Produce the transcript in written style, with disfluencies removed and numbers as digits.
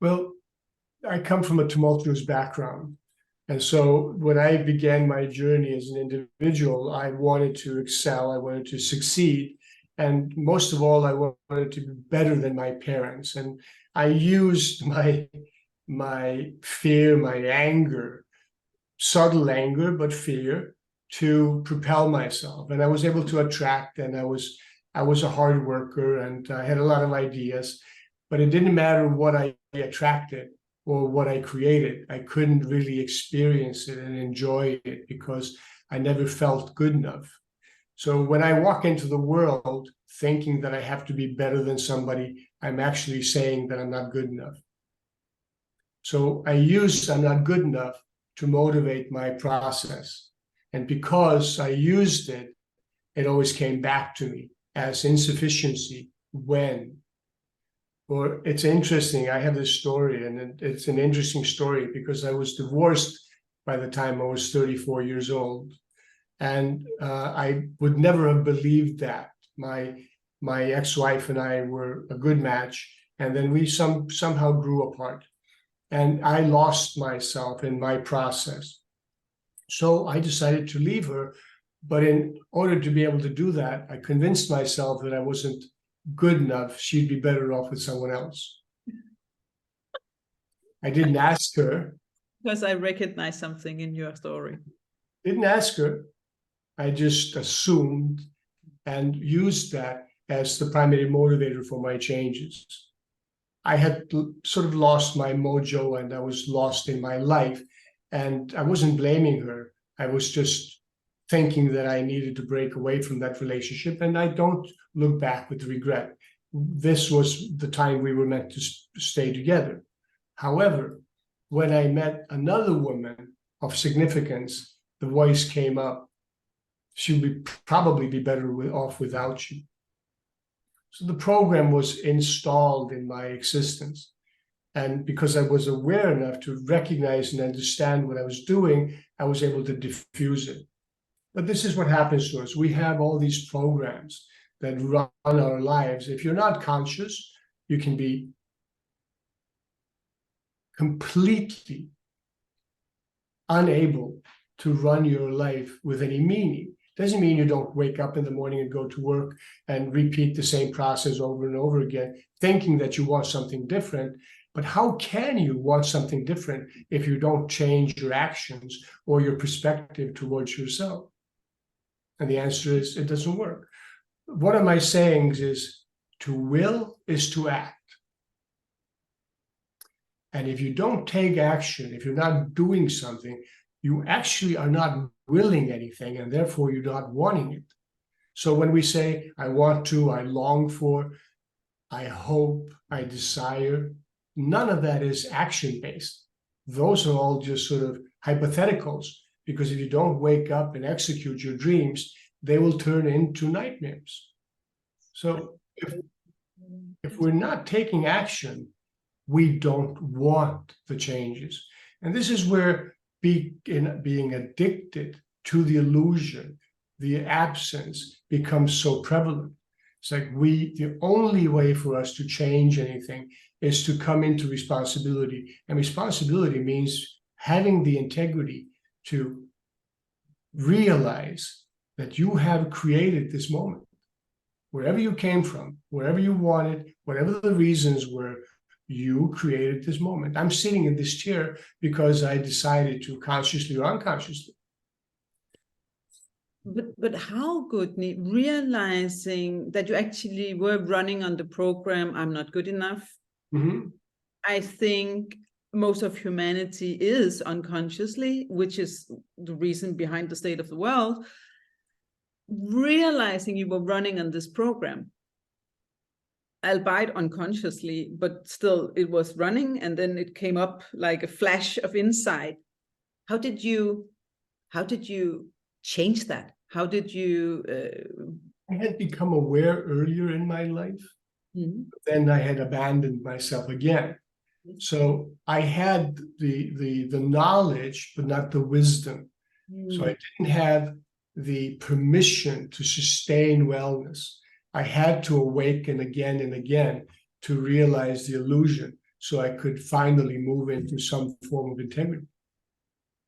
Well, I come from a tumultuous background. And so when I began my journey as an individual, I wanted to excel, I wanted to succeed. And most of all, I wanted to be better than my parents. And I used my fear, my anger, subtle anger, but fear, to propel myself. And I was able to attract, and I was a hard worker, and I had a lot of ideas, but it didn't matter what I attracted or what I created. I couldn't really experience it and enjoy it because I never felt good enough. So when I walk into the world thinking that I have to be better than somebody, I'm actually saying that I'm not good enough. So I use I'm not good enough to motivate my process. And because I used it, it always came back to me as insufficiency when. Or it's interesting, I have this story, and it's an interesting story because I was divorced by the time I was 34 years old. And I would never have believed that. My ex-wife and I were a good match, and then we somehow grew apart. And I lost myself in my process. So I decided to leave her. But in order to be able to do that, I convinced myself that I wasn't good enough. She'd be better off with someone else. I didn't ask her. Because I recognize something in your story. Didn't ask her. I just assumed and used that as the primary motivator for my changes. I had sort of lost my mojo and I was lost in my life. And I wasn't blaming her. I was just thinking that I needed to break away from that relationship. And I don't look back with regret. This was the time we were meant to stay together. However, when I met another woman of significance, the voice came up. She would probably be better off without you. So the program was installed in my existence. And because I was aware enough to recognize and understand what I was doing, I was able to diffuse it. But this is what happens to us. We have all these programs that run our lives. If you're not conscious, you can be completely unable to run your life with any meaning. Doesn't mean you don't wake up in the morning and go to work and repeat the same process over and over again, thinking that you want something different. But how can you want something different if you don't change your actions or your perspective towards yourself? And the answer is, it doesn't work. One of my sayings is, to will is to act. And if you don't take action, if you're not doing something, you actually are not willing anything, and therefore you're not wanting it. So when we say, I want to, I long for, I hope, I desire, none of that is action-based. Those are all just sort of hypotheticals, because if you don't wake up and execute your dreams, they will turn into nightmares. So if we're not taking action, we don't want the changes. And this is where being addicted to the illusion, the absence, becomes so prevalent. It's like the only way for us to change anything is to come into responsibility. And responsibility means having the integrity to realize that you have created this moment. Wherever you came from, wherever you wanted, whatever the reasons were, you created this moment. I'm sitting in this chair because I decided to, consciously or unconsciously. But how, Guðni, realizing that you actually were running on the program, I'm not good enough? Mm-hmm. I think most of humanity is unconsciously, which is the reason behind the state of the world. Realizing you were running on this program, albeit unconsciously, but still it was running, and then it came up like a flash of insight. How did you change that? How did you I had become aware earlier in my life, but then I had abandoned myself again. So I had the knowledge, but not the wisdom. So I didn't have the permission to sustain wellness. I had to awaken again and again to realize the illusion. so I could finally move into some form of integrity.